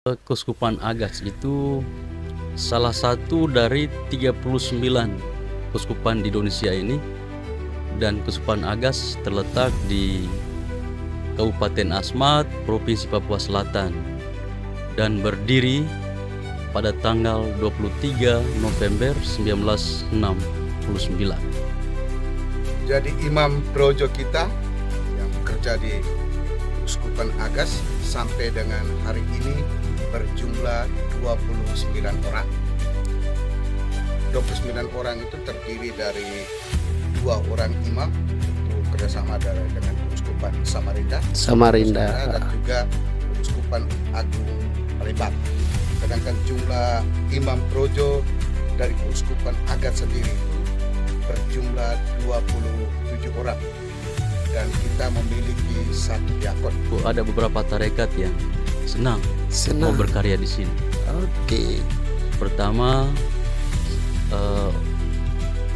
Keuskupan Agats itu salah satu dari 39 keuskupan di Indonesia ini, dan Keuskupan Agats terletak di Kabupaten Asmat, Provinsi Papua Selatan, dan berdiri pada tanggal 23 November 1969. Jadi imam projo kita yang bekerja di Keuskupan Agats sampai dengan hari ini berjumlah 29 orang. 29 orang itu terdiri dari 2 orang imam, itu kerjasama dengan Keuskupan Samarinda dan juga Keuskupan Agung Palembang. Sedangkan jumlah imam projo dari Keuskupan Agats sendiri itu berjumlah 27 orang. Dan kita memiliki 1 diakon. Ada beberapa tarekat yang senang mau berkarya di sini. Oke. Pertama,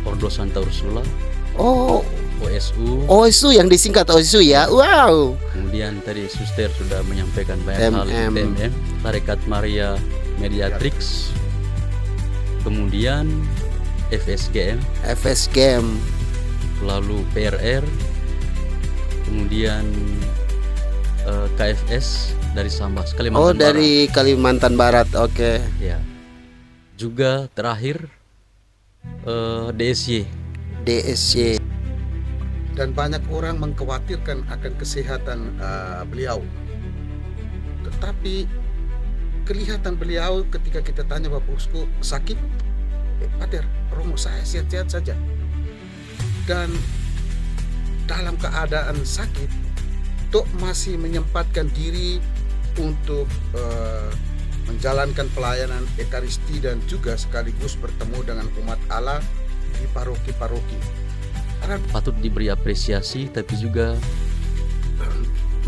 Ordo Santa Ursula, Oh, OSU. OSU yang disingkat OSU ya. Wow. Kemudian tadi Suster sudah menyampaikan banyak hal. TMM, Tarekat Maria Mediatrix. Kemudian FSGM, lalu PRR, kemudian KFS dari Sambas, Kalimantan Barat. Dari Kalimantan Barat. Oke. Ya. Juga terakhir DSY. Dan banyak orang mengkhawatirkan akan kesehatan beliau. Tetapi kelihatan beliau ketika kita tanya Bapak Uskup sakit, Pater, Romo saya sehat-sehat saja. Dan dalam keadaan sakit, Tok masih menyempatkan diri untuk menjalankan pelayanan Ekaristi dan juga sekaligus bertemu dengan umat Allah di paroki-paroki. Patut diberi apresiasi tapi juga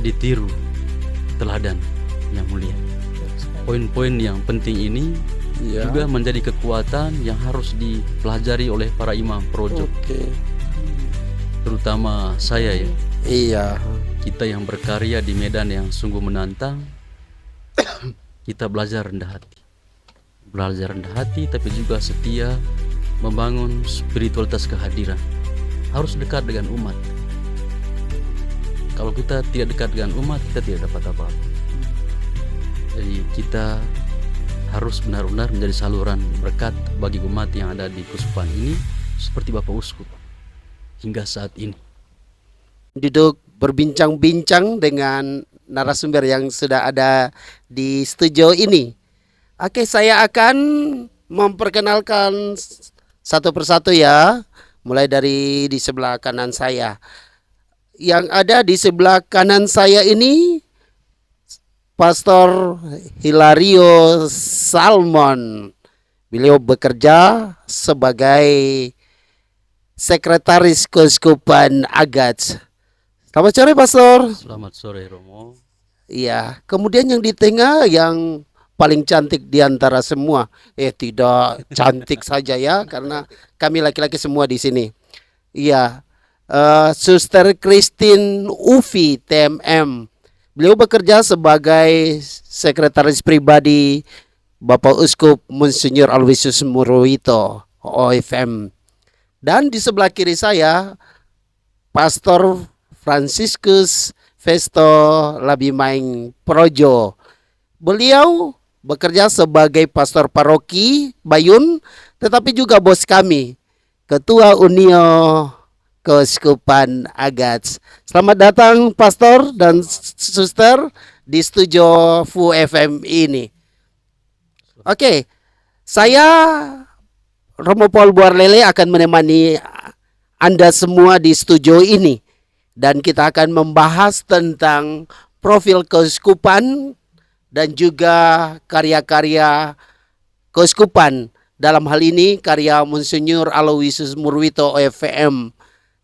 ditiru teladan yang mulia. Poin-poin yang penting ini juga menjadi kekuatan yang harus dipelajari oleh para imam projo. Terutama saya ya. Iya. Kita yang berkarya di medan yang sungguh menantang, kita belajar rendah hati tapi juga setia membangun spiritualitas kehadiran. Harus dekat dengan umat. Kalau kita tidak dekat dengan umat, kita tidak dapat apa-apa. Jadi kita harus benar-benar menjadi saluran berkat bagi umat yang ada di keuskupan ini, seperti Bapak Uskup hingga saat ini. Duduk berbincang-bincang dengan narasumber yang sudah ada di studio ini. Oke, saya akan memperkenalkan satu persatu ya. Mulai dari di sebelah kanan saya. Yang ada di sebelah kanan saya ini Pastor Hilario Salmon. Beliau bekerja sebagai Sekretaris Keuskupan Agats. Selamat sore, Pastor. Selamat sore, Romo. Iya, kemudian yang di tengah yang paling cantik di antara semua. Tidak cantik saja ya, karena kami laki-laki semua di sini. Iya, Suster Christine Ufi, TMM. Beliau bekerja sebagai sekretaris pribadi Bapak Uskup Monsinyur Aloysius Murwito, OFM. Dan di sebelah kiri saya, Pastor Franciscus Festo Labimaing Projo. Beliau bekerja sebagai pastor paroki Bayun, tetapi juga bos kami, Ketua Unio Keuskupan Agats. Selamat datang Pastor dan Suster di studio Fu FM ini. Oke, saya Romo Paul Buarlele akan menemani Anda semua di studio ini. Dan kita akan membahas tentang profil keuskupan dan juga karya-karya keuskupan. Dalam hal ini karya Monsinyur Aloysius Murwito OFM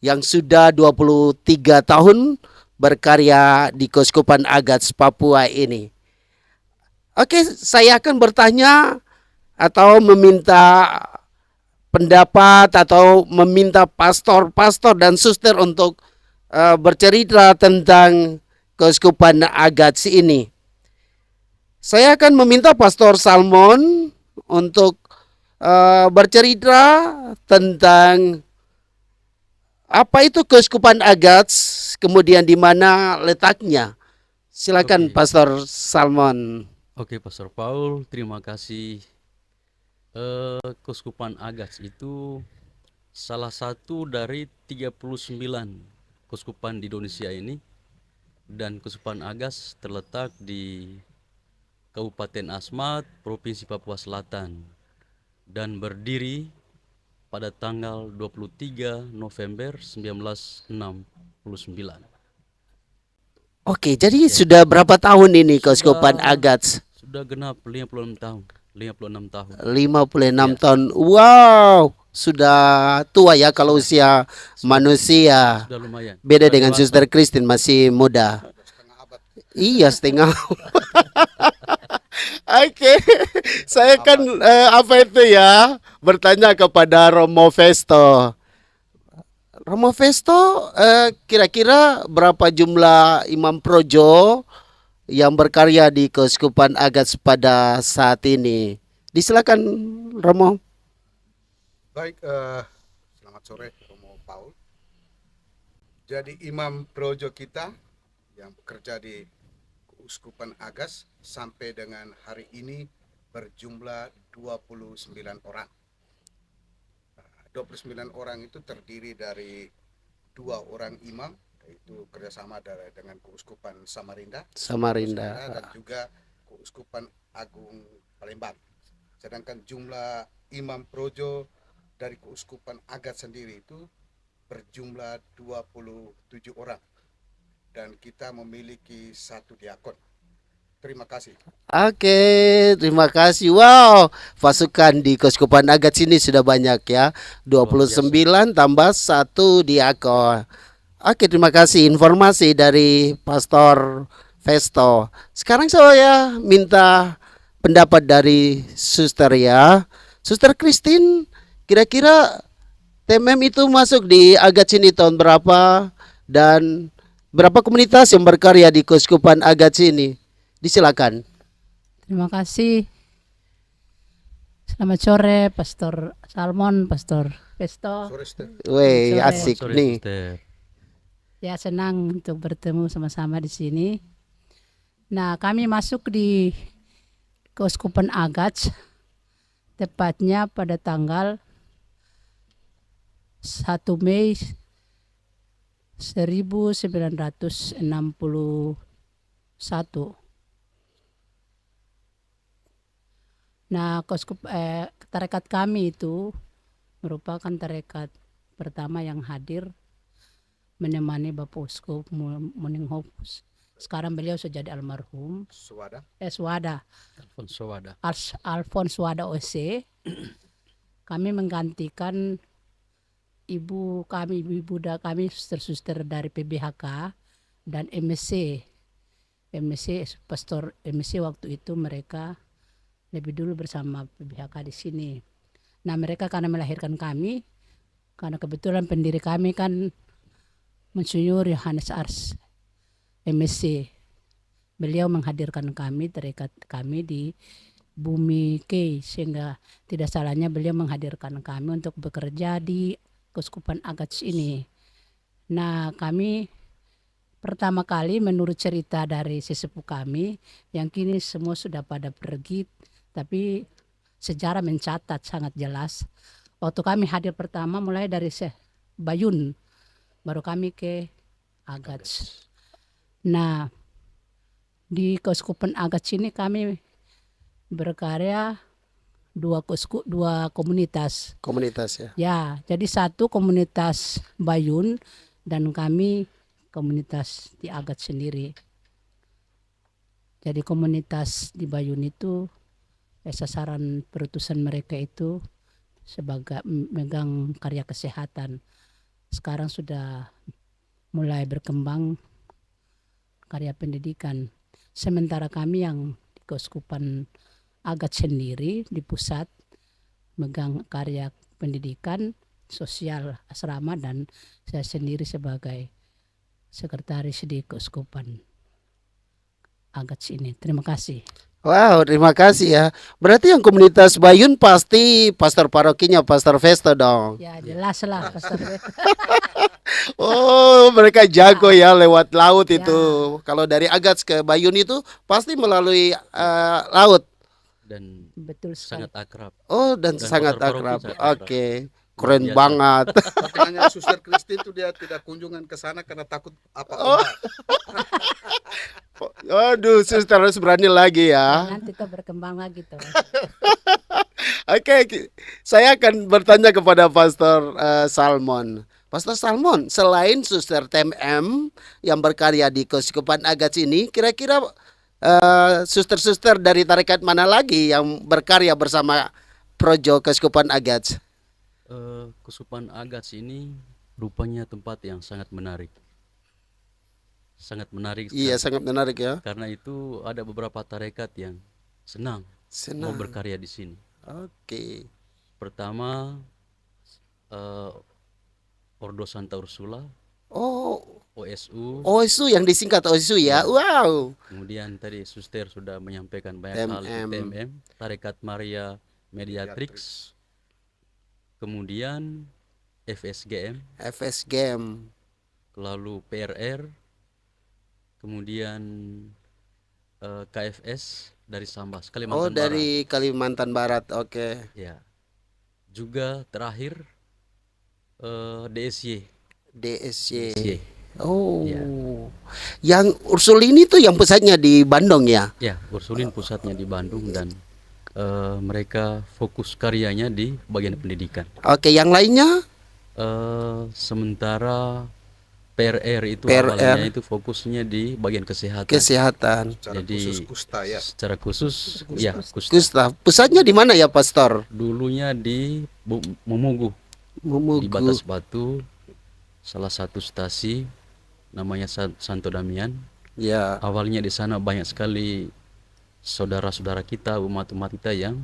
yang sudah 23 tahun berkarya di Keuskupan Agats Papua ini. Oke, saya akan bertanya atau meminta pendapat atau meminta pastor dan suster untuk bercerita tentang Keuskupan Agats ini. Saya akan meminta Pastor Salmon untuk bercerita tentang apa itu Keuskupan Agats, kemudian di mana letaknya. Silakan Oke. Pastor Salmon. Oke, Pastor Paul, terima kasih. Keuskupan Agats itu salah satu dari 39 keuskupan di Indonesia ini, dan Keuskupan Agats terletak di Kabupaten Asmat, Provinsi Papua Selatan, dan berdiri pada tanggal 23 November 1969. Oke, jadi Ya. sudah berapa tahun ini Keuskupan Sudah Agats? sudah genap 56 tahun. 56 tahun. 56 Ya. tahun. Wow, sudah tua ya kalau usia manusia. Sudah lumayan. Beda Sudah dengan dewasa. Suster Christine, masih muda. Setengah abad. Iya, setengah. Oke, saya kan apa itu ya, bertanya kepada Romo Festo. Romo Festo, kira-kira berapa jumlah imam projo yang berkarya di Keuskupan Agats pada saat ini? Disilakan Romo. Baik, selamat sore Romo Paul. Jadi imam projo kita yang bekerja di Keuskupan Agats sampai dengan hari ini berjumlah 29 orang. 29 orang itu terdiri dari 2 orang imam, yaitu kerjasama dengan Keuskupan Samarinda dan juga Keuskupan Agung Palembang. Sedangkan jumlah imam projo dari Keuskupan Agats sendiri itu berjumlah 27 orang, dan kita memiliki 1 diakon. Terima kasih. Oke, terima kasih. Wow, pasukan di Keuskupan Agats ini sudah banyak ya. 29 tambah 1 diakon. Oke, terima kasih informasi dari Pastor Festo. Sekarang saya minta pendapat dari Suster ya. Suster Christine, kira-kira TMM itu masuk di Agats ini tahun berapa dan berapa komunitas yang berkarya di Keuskupan Agats ini? Disilakan. Terima kasih. Selamat sore Pastor Salmon, Pastor Festo. Sore, Stef. Weh, Sore. asik Sorry, nih. Sister. Ya, senang untuk bertemu sama-sama di sini. Nah, kami masuk di Keuskupan Agats tepatnya pada tanggal 1 Mei 1961. Nah, tarekat kami itu merupakan tarekat pertama yang hadir menemani Bapak Uskup Muninghof. Sekarang beliau sudah jadi almarhum. Suwada. Swada. Alfonso Wada. Alfonso Wada OC. Kami menggantikan ibu Buddha kami, suster-suster dari PBHK dan MSC. Pastor MSC waktu itu mereka lebih dulu bersama PBHK di sini. Nah, mereka karena melahirkan kami, karena kebetulan pendiri kami kan Monsinyur Yohanes Ars MSC. Beliau menghadirkan kami, tarekat kami di Bumi K, sehingga tidak salahnya beliau menghadirkan kami untuk bekerja di Keuskupan Agats ini. Nah, kami pertama kali menurut cerita dari sesepuh kami, yang kini semua sudah pada pergi, tapi sejarah mencatat sangat jelas. Waktu kami hadir pertama mulai dari Bayun, baru kami ke Agats. Nah, di Keuskupan Agats ini kami berkarya dua komunitas. Komunitas ya. Ya, jadi satu komunitas Bayun dan kami komunitas di Agats sendiri. Jadi komunitas di Bayun itu sasaran perutusan mereka itu sebagai megang karya kesehatan. Sekarang sudah mulai berkembang karya pendidikan. Sementara kami yang di Keuskupan Agats sendiri di pusat megang karya pendidikan, sosial asrama, dan saya sendiri sebagai sekretaris di Keuskupan Agats ini. Terima kasih. Wow, terima kasih ya. Berarti yang komunitas Bayun pasti pastor parokinya Pastor Festo dong. Ya jelas lah Pastor. Oh, mereka jago ya lewat laut Ya. itu. Kalau dari Agats ke Bayun itu pasti melalui laut. dan Betul sekali. sangat akrab. Oh, dan Dan sangat pastor paroki akrab. sangat akrab. Oke, Luar keren biasa. banget. Makanya Suster Christine itu dia tidak kunjungan ke sana karena takut Oh. apa-apa. Aduh, suster harus berani lagi ya. Nanti kita berkembang lagi tuh. Oke, saya akan bertanya kepada Pastor Salmon. Pastor Salmon, selain Suster TMM yang berkarya di Keuskupan Agats ini, kira-kira suster-suster dari tarekat mana lagi yang berkarya bersama Projo Keuskupan Agats? Keuskupan Agats ini rupanya tempat yang sangat menarik. Sangat menarik Iya, sekali. sangat menarik ya. Karena itu ada beberapa tarekat yang senang mau Senang. berkarya di sini. Oke. Pertama Ordo Santa Ursula, Oh, OSU. OSU yang disingkat OSU ya. Wow. Kemudian tadi Suster sudah menyampaikan banyak hal, itu TMM. TMM, Tarekat Maria Mediatrix. Kemudian FSGM, FS Game. lalu PRR, kemudian KFS dari Sambas, Oh, Kalimantan dari Kalimantan Barat. Oke. Barat. Ya. Juga terakhir DSY. DSY. DSY. Oh. Ya. Yang Ursul ini tuh yang pusatnya di Bandung ya. Ya, Ursulin pusatnya di Bandung dan mereka fokus karyanya di bagian pendidikan. Oke, yang lainnya? Sementara PRR itu PRR. awalnya itu fokusnya di bagian kesehatan. Kesehatan. Secara Jadi khusus kusta ya. secara khusus ya kusta. Kusta. Pusatnya di mana ya, Pastor? Dulunya di Mumugu, di Mumugu. Batas Batu, salah satu stasi namanya Santo Damian. Ya. Awalnya di sana banyak sekali saudara-saudara kita, umat-umat kita yang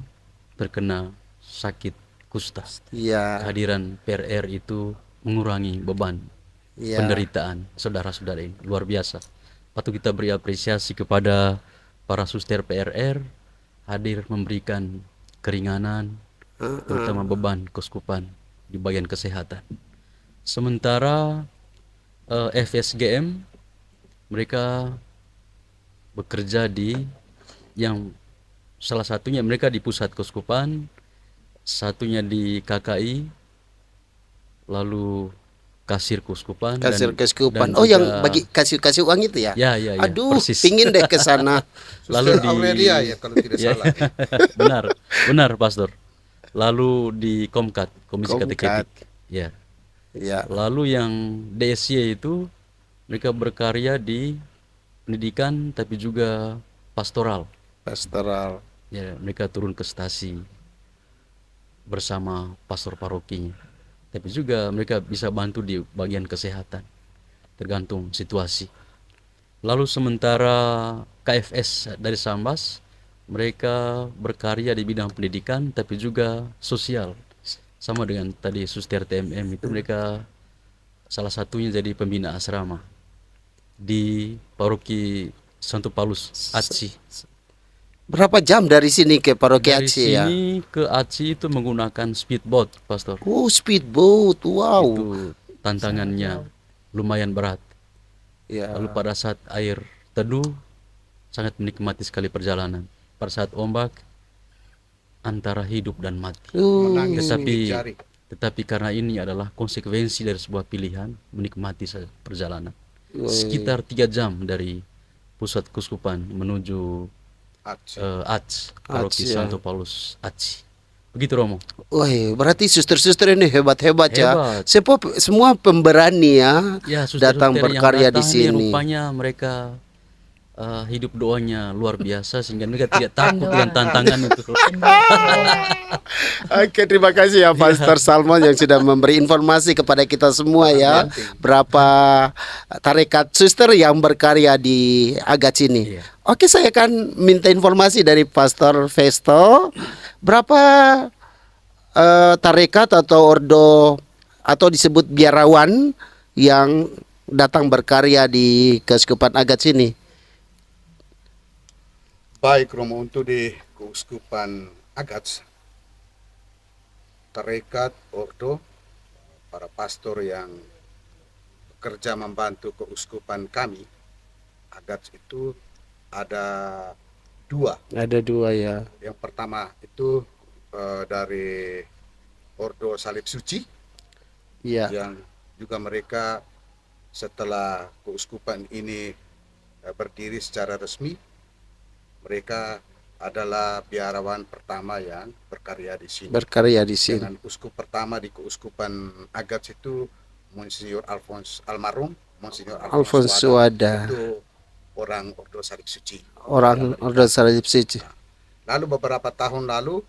terkena sakit kusta. Ya. Kehadiran PRR itu mengurangi beban Ya. penderitaan saudara-saudara ini, luar biasa. Patut kita beri apresiasi kepada para suster PRR hadir memberikan keringanan, terutama beban keuskupan di bagian kesehatan. Sementara FSGM mereka bekerja di yang salah satunya mereka di pusat keuskupan, satunya di KKI, lalu kasir keuskupan Kasir Keuskupan. dan Oh, yang juga- bagi kasih uang itu ya? ya ya, ya Aduh, persis. pingin deh ke sana. Suster Lalu di- Aurelia ya kalau tidak Ya, salah. benar Pastor. Lalu di Komkat, Komisi Komkat. Kateketik, ya. Ya. Lalu yang DSY itu mereka berkarya di pendidikan tapi juga pastoral. Pastoral. Ya, mereka turun ke stasi bersama pastor parokinya. Tapi juga mereka bisa bantu di bagian kesehatan, tergantung situasi. Lalu sementara KFS dari Sambas, mereka berkarya di bidang pendidikan tapi juga sosial. Sama dengan tadi Suster TMM itu mereka salah satunya jadi pembina asrama di Paroki Santo Paulus Aci. Berapa jam dari sini ke Paroki Dari Aceh ya? sini ke Aci itu menggunakan speedboat, Pastor. Oh, speedboat. Wow. Itu tantangannya lumayan berat. Ya. Lalu pada saat air teduh sangat menikmati sekali perjalanan. Pada saat ombak antara hidup dan mati. Menangis Tetapi- gigit jari. Tetapi karena ini adalah konsekuensi dari sebuah pilihan, menikmati saja perjalanan. Sekitar 3 jam dari pusat keuskupan menuju Aci, Paroki Aci, ya. Santo Paulus Aci. Begitu Romo. Wah, berarti suster-suster ini hebat-hebat ya. Hebat. Semua pemberani ya, Ya, suster-suster datang yang berkarya di datang ini sini. rupanya mereka hidup doanya luar biasa sehingga mereka tidak takut dengan tantangan itu. Oke, terima kasih ya Pastor Salmon yang sudah memberi informasi kepada kita semua ya. Berapa tarekat suster yang berkarya di Agats ini. Iya. Oke, saya akan minta informasi dari Pastor Festo. Berapa tarekat atau ordo atau disebut biarawan yang datang berkarya di Keuskupan Agats ini? Baik Romo, untuk di Keuskupan Agats, tarekat ordo, para pastor yang bekerja membantu keuskupan kami Agats itu ada dua. Ada dua ya. Yang pertama itu dari Ordo Salib Suci, Iya. yang juga mereka setelah keuskupan ini berdiri secara resmi, mereka adalah biarawan pertama yang berkarya di sini. Berkarya di sini. Dengan uskup pertama di keuskupan Agats itu Monsignor Alphonse almarhum Monsignor Alphonse Alphonse Wada. itu orang Ordo Salib Suci. Orang Ordo Salib Suci. Lalu beberapa tahun lalu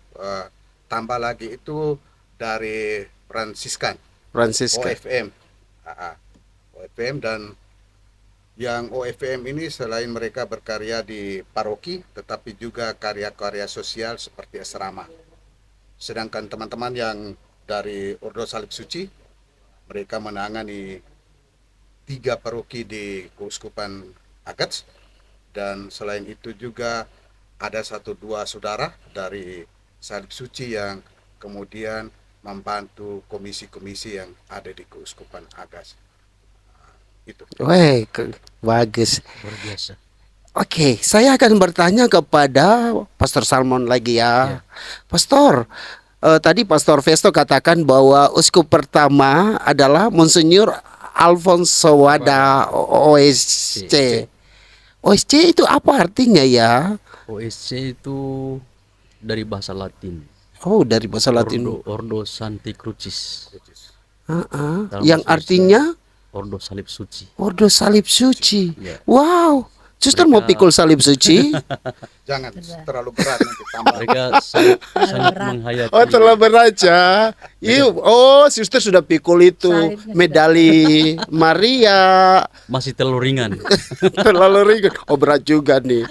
tambah lagi itu dari Fransiskan, Francisca. OFM. OFM, dan yang OFM ini selain mereka berkarya di paroki, tetapi juga karya-karya sosial seperti asrama. Sedangkan teman-teman yang dari Ordo Salib Suci, mereka menangani 3 paroki di Keuskupan Agats, dan selain itu juga ada 1-2 saudara dari Salib Suci yang kemudian membantu komisi-komisi yang ada di Keuskupan Agats. Itu. Weh, bagus. Luar biasa. Oke, saya akan bertanya kepada Pastor Salmon lagi ya. Pastor, tadi Pastor Festo katakan bahwa uskup pertama adalah Monsignor Alphonse Wada OSC. OSC itu apa artinya ya? OSC itu dari bahasa Latin. Oh, dari bahasa Latin. Ordo Sancti Crucis. Dalam Yang bahasa artinya Ordo Salib Suci. Ordo Salib Suci. Ya. Wow. Suster mau pikul salib suci? Jangan terlalu berat nanti tambah. Mereka sangat menghayati. Oh, telah beraja. Suster sudah pikul itu Salibnya medali Maria. Masih terlalu ringan. Terlalu ringan. Oh, berat juga nih.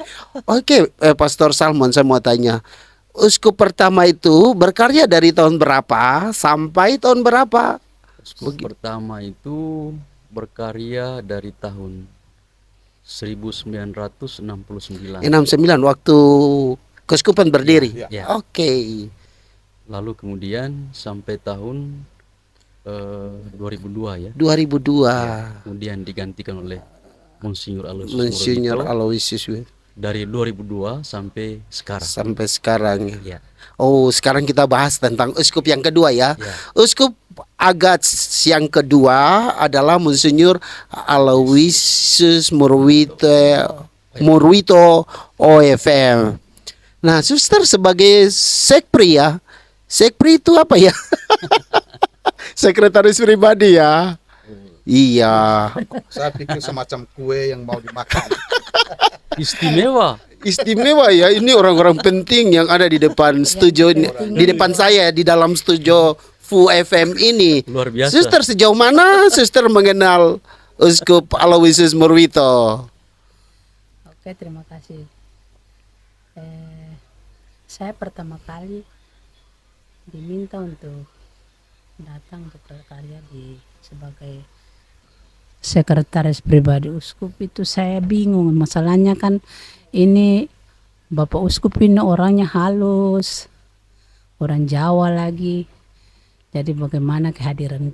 Oke, Pastor Salmon, saya mau tanya. Uskup pertama itu berkarya dari tahun berapa sampai tahun berapa? Uskup pertama itu berkarya dari tahun 1969. 69 waktu keuskupan berdiri. Ya, ya. Oke. Lalu kemudian sampai tahun 2002 ya. 2002. Kemudian digantikan oleh Monsignor Aloysius Monsignor Morowito Aloysius dari 2002 sampai sekarang. sampai sekarang. Ya. Oh, sekarang kita bahas tentang uskup yang kedua ya. Ya. Uskup Agats yang kedua adalah Monsignor Aloysius Morowito OFM. Nah, suster sebagai sekpri ya. Sekpri itu apa ya? Sekretaris pribadi ya. Iya. Saya pikir semacam kue yang mau dimakan. Istimewa. Istimewa ya, ini orang-orang penting yang ada di depan studio ini, di depan saya di dalam studio Fu FM ini. Luar biasa. Suster, sejauh mana suster mengenal Uskup Aloysius Morowito? Oke, terima kasih. Saya pertama kali diminta untuk datang untuk berkarya sebagai sekretaris pribadi uskup. Itu saya bingung, masalahnya kan ini Bapak Uskup ini orangnya halus, orang Jawa lagi. Jadi bagaimana kehadiran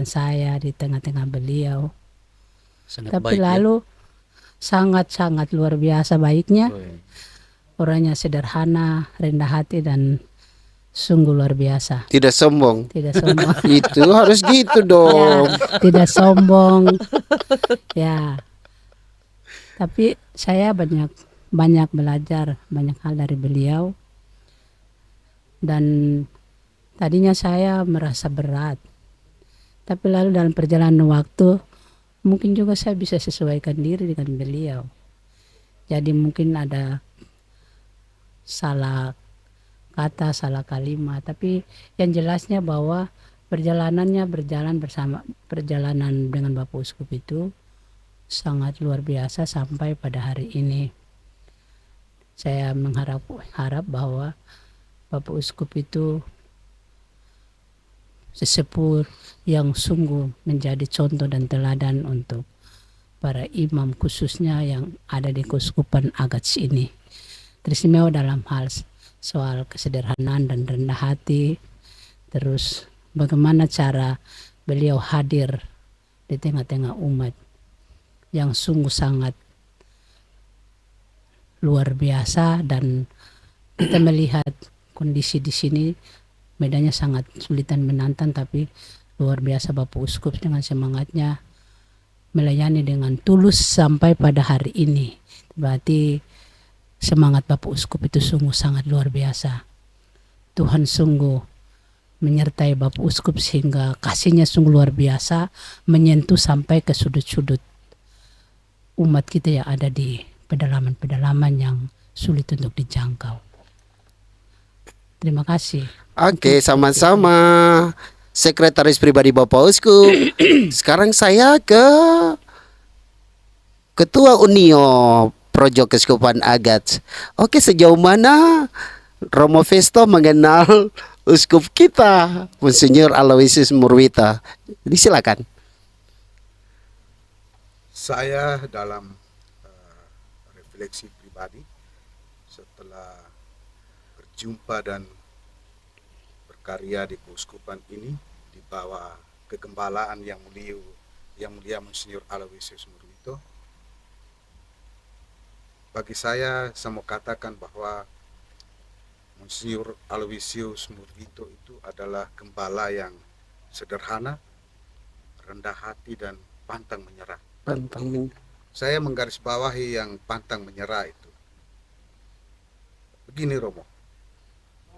saya di tengah-tengah beliau. Sangat Tapi baik lalu sangat-sangat luar biasa baiknya. ya. Orangnya sederhana, rendah hati, dan sungguh luar biasa. Tidak sombong. Tidak sombong. Itu harus gitu dong. Ya, tidak sombong. Ya. Tapi saya banyak belajar banyak hal dari beliau. Dan tadinya saya merasa berat. Tapi lalu dalam perjalanan waktu mungkin juga saya bisa sesuaikan diri dengan beliau. Jadi mungkin ada salah kata, salah kalimat, tapi yang jelasnya bahwa perjalanan dengan Bapak Uskup itu sangat luar biasa sampai pada hari ini. Saya harap bahwa Bapak Uskup itu sesepuh yang sungguh menjadi contoh dan teladan untuk para imam khususnya yang ada di Keuskupan Agats ini. teristimewa dalam hal soal kesederhanaan dan rendah hati. Terus bagaimana cara beliau hadir di tengah-tengah umat yang sungguh sangat luar biasa, dan kita melihat kondisi di sini medannya sangat sulit dan menantang, tapi luar biasa Bapak Uskup dengan semangatnya melayani dengan tulus sampai pada hari ini. Berarti semangat Bapak Uskup itu sungguh sangat luar biasa. Tuhan sungguh menyertai Bapak Uskup sehingga kasihnya sungguh luar biasa, menyentuh sampai ke sudut-sudut umat kita yang ada di pedalaman-pedalaman yang sulit untuk dijangkau. Terima kasih. Oke, sama-sama. Sekretaris pribadi Bapak Uskup. Sekarang saya ke Ketua Unio Projo Keuskupan Agats. Oke, sejauh mana Romo Festo mengenal Uskup kita, Monsinyur Aloysius Murwito? Disilakan. Saya dalam refleksi pribadi setelah berjumpa dan berkarya di keuskupan ini di bawah kegembalaan yang mulia Monsinyur Aloysius Murwito, bagi saya mau katakan bahwa Monsinyur Aloysius Murwito itu adalah gembala yang sederhana, rendah hati, dan pantang menyerah. Saya menggarisbawahi yang pantang menyerah itu. Begini Romo,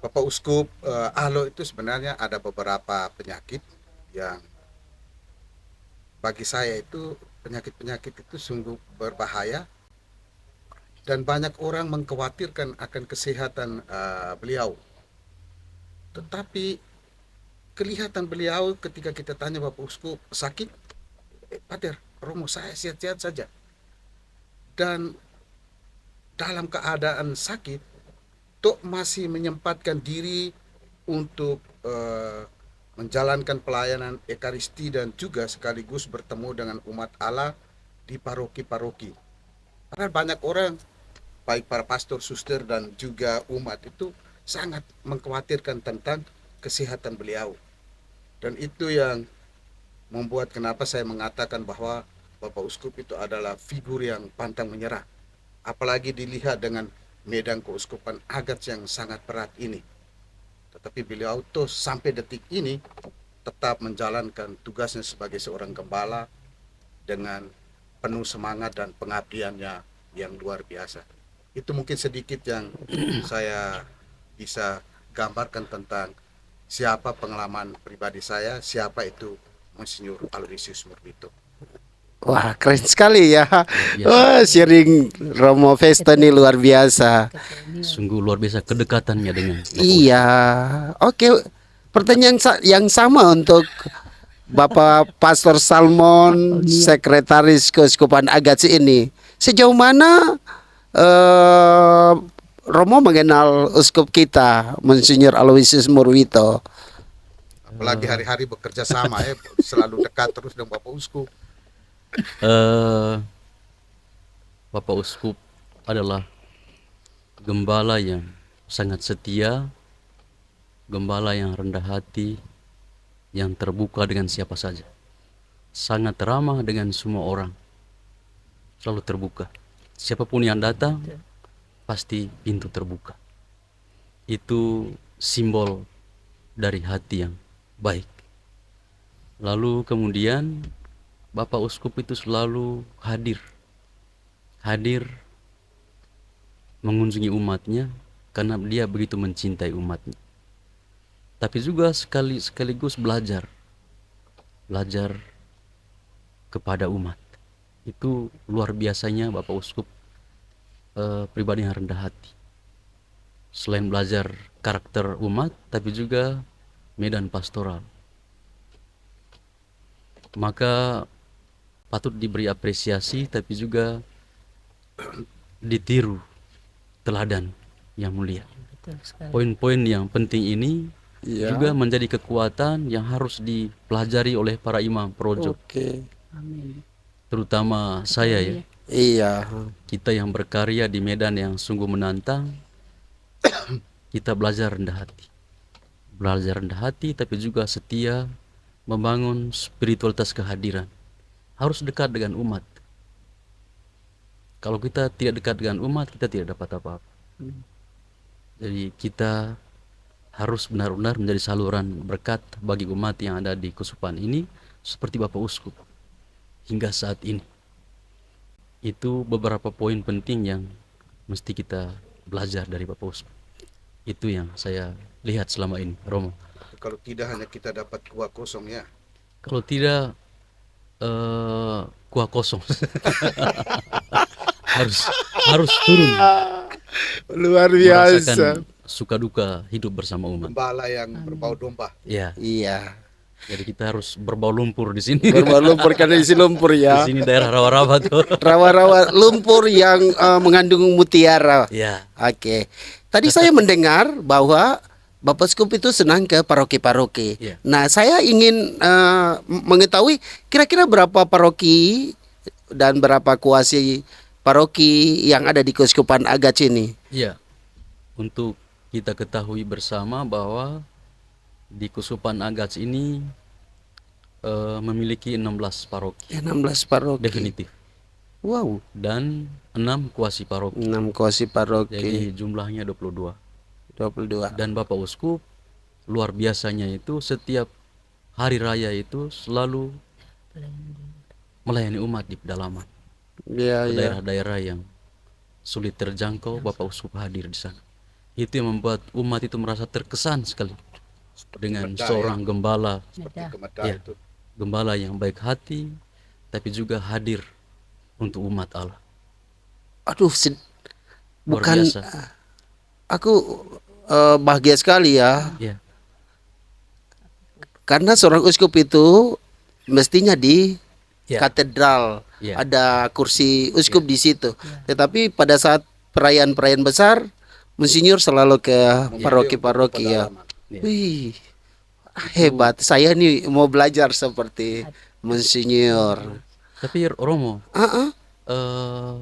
Bapak Uskup Alo itu sebenarnya ada beberapa penyakit yang bagi saya itu penyakit-penyakit itu sungguh berbahaya, dan banyak orang mengkhawatirkan akan kesehatan beliau. Tetapi kelihatan beliau ketika kita tanya Bapak Uskup sakit, Pater, Romo saya sehat-sehat saja. Dan dalam keadaan sakit, Tok masih menyempatkan diri untuk menjalankan pelayanan Ekaristi dan juga sekaligus bertemu dengan umat Allah di paroki-paroki. Karena banyak orang, baik para pastor, suster, dan juga umat itu sangat mengkhawatirkan tentang kesehatan beliau. Dan itu yang membuat kenapa saya mengatakan bahwa Bapak Uskup itu adalah figur yang pantang menyerah. Apalagi dilihat dengan medan keuskupan Agats yang sangat berat ini. Tetapi beliau tuh sampai detik ini tetap menjalankan tugasnya sebagai seorang gembala dengan penuh semangat dan pengabdiannya yang luar biasa. Itu mungkin sedikit yang saya bisa gambarkan tentang siapa pengalaman pribadi saya, siapa itu Monsinyur Aloysius Murwito. Wah, keren sekali ya. Wah, sharing Romo Festo ini luar biasa. Sungguh luar biasa kedekatannya dengan Bapak Iya. Oke, pertanyaan yang sama untuk Bapak Pastor Salmon, Sekretaris Keuskupan Agats ini. Sejauh mana Romo mengenal uskup kita, Monsinyur Aloysius Murwito? Apalagi hari-hari bekerja sama ya, selalu dekat terus dengan Bapak Uskup. Bapak Uskup adalah gembala yang sangat setia, gembala yang rendah hati, yang terbuka dengan siapa saja, sangat ramah dengan semua orang, selalu terbuka. Siapapun yang datang, pasti pintu terbuka. Itu simbol dari hati yang baik. Lalu kemudian Bapak Uskup itu selalu hadir mengunjungi umatnya karena dia begitu mencintai umatnya. Tapi juga sekaligus belajar kepada umat. Itu luar biasanya Bapak Uskup pribadi yang rendah hati. Selain belajar karakter umat, tapi juga medan pastoral. Maka patut diberi apresiasi, tapi juga ditiru teladan yang mulia. Poin-poin yang penting ini juga menjadi kekuatan yang harus dipelajari oleh para imam projo. Oke. Amin. Terutama saya ya. Iya. Kita yang berkarya di medan yang sungguh menantang, kita belajar rendah hati. Belajar rendah hati tapi juga setia membangun spiritualitas kehadiran. Harus dekat dengan umat. Kalau kita tidak dekat dengan umat, kita tidak dapat apa-apa. Jadi kita harus benar-benar menjadi saluran berkat bagi umat yang ada di Kusupan ini, seperti Bapak Uskup hingga saat ini. Itu beberapa poin penting yang mesti kita belajar dari Bapak Uskup. Itu yang saya lihat selama ini, Romo. Kalau tidak hanya kita dapat kuah kosong ya. Kalau tidak kuah kosong. harus turun Luar merasakan suka duka hidup bersama umat. Gembala yang berbau domba. Ya, Iya. jadi kita harus berbau lumpur di sini. Berbau lumpur karena isi lumpur Di ya. sini daerah rawa-rawa tuh. Rawa-rawa lumpur yang mengandung mutiara. Ya, Oke. Tadi saya mendengar bahwa Bapak Uskup itu senang ke paroki-paroki. Iya. Nah, saya ingin mengetahui kira-kira berapa paroki dan berapa kuasi paroki yang ada di Keuskupan Agats ini. iya. Untuk kita ketahui bersama bahwa di Kusupan Agats ini memiliki 16 paroki 16 paroki. definitif Wow, dan 6 kuasi paroki. 6 kuasi paroki. Jadi jumlahnya 22. 22. Dan Bapak Uskup luar biasanya itu setiap hari raya itu selalu melayani umat di pedalaman. Iya, Ke iya. daerah-daerah yang sulit terjangkau, Bapak Uskup hadir di sana. Itu yang membuat umat itu merasa terkesan sekali dengan Medai, seorang gembala, Ada. Gemeda Ya. itu. gembala yang baik hati, tapi juga hadir untuk umat Allah. Aduh, Luar bukan biasa. aku bahagia sekali ya. Ya, Karena seorang uskup itu mestinya di Ya. katedral, Ya. ada kursi uskup di situ. Tetapi pada saat perayaan-perayaan besar, Monsinyur selalu ke paroki-paroki ya. Pedalaman. Ya. Wih, hebat. Saya nih mau belajar seperti Monsinyur. Tapi Romo, Ah,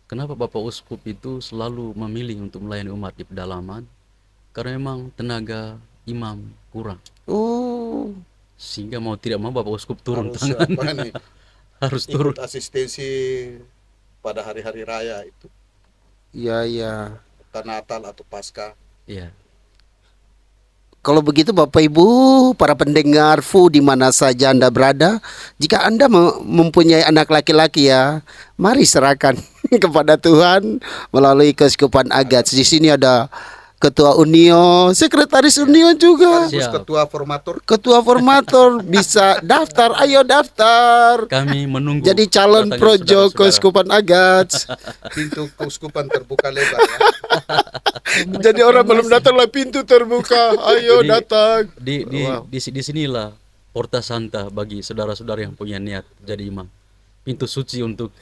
kenapa Bapak Uskup itu selalu memilih untuk melayani umat di pedalaman? Karena memang tenaga imam kurang, Oh, sehingga mau tidak mau Bapak Uskup turun Harus tangan, apa nih, harus turun. ikut asistensi pada hari-hari raya itu, iya iya. entah Natal atau Paskah. Ya, Kalau begitu Bapak Ibu, para pendengar FU di mana saja Anda berada, jika Anda mempunyai anak laki-laki ya, mari serahkan kepada Tuhan melalui Keuskupan Agats. Di sini ada Ketua Unio, Sekretaris Unio juga, Terus Siap. ketua formatur. Ketua Formator bisa daftar, ayo daftar. kami menunggu Jadi calon datangnya projo saudara-saudara. Keuskupan Agats. Pintu keuskupan terbuka lebar ya. Jadi orang belum datang lah pintu terbuka, ayo Jadi, datang. Wow. Di sinilah Porta Santa bagi saudara-saudara yang punya niat jadi imam. Pintu suci untuk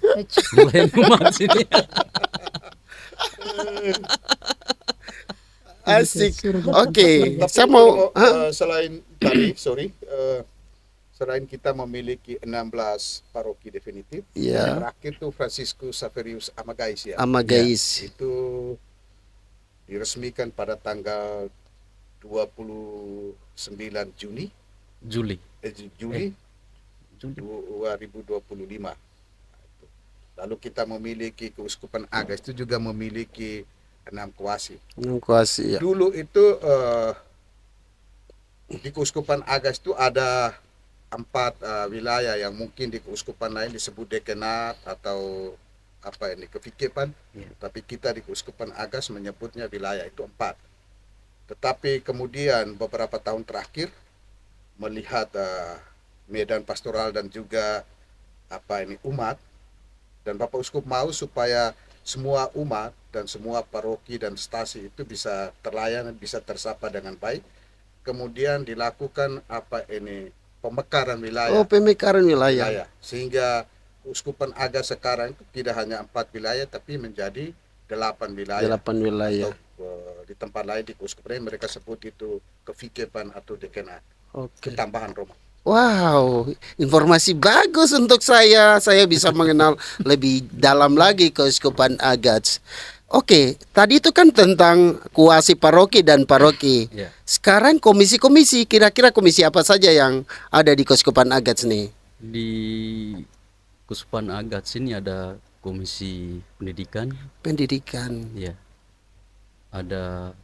melayani umat sini. Asik. Surga Oke, Tapi saya mau selain tadi, selain kita memiliki 16 paroki definitif, Iya. yang terakhir tuh Franciscus Xaverius Amagais ya. Amagais. Itu diresmikan pada tanggal 29 Juni Juli. Juli Juli. 2025. Lalu kita memiliki Keuskupan Agats itu juga memiliki 6 kuasi. Kuasi ya. Dulu itu di Keuskupan Agats itu ada 4 wilayah yang mungkin di keuskupan lain disebut dekanat atau apa ini kevikepan, tapi kita di Keuskupan Agats menyebutnya wilayah itu 4. Tetapi kemudian beberapa tahun terakhir melihat medan pastoral dan juga umat, dan Bapak Uskup mau supaya semua umat dan semua paroki dan stasi itu bisa terlayani, bisa tersapa dengan baik. Kemudian dilakukan pemekaran wilayah. Oh, pemekaran wilayah. wilayah. Sehingga Keuskupan Agats sekarang itu tidak hanya 4 wilayah tapi menjadi 8 wilayah. 8 wilayah. Atau di tempat lain di keuskupan lain mereka sebut itu kevikepan atau dekanat. Oke. Tambahan Roma. Wow, informasi bagus untuk saya. Saya bisa mengenal lebih dalam lagi Keuskupan Agats. Oke, tadi itu kan tentang kuasi paroki dan paroki. Ya. Sekarang komisi-komisi, kira-kira komisi apa saja yang ada di Keuskupan Agats nih? Di Kuspan Agats ini ada komisi pendidikan, Pendidikan, ya. Ada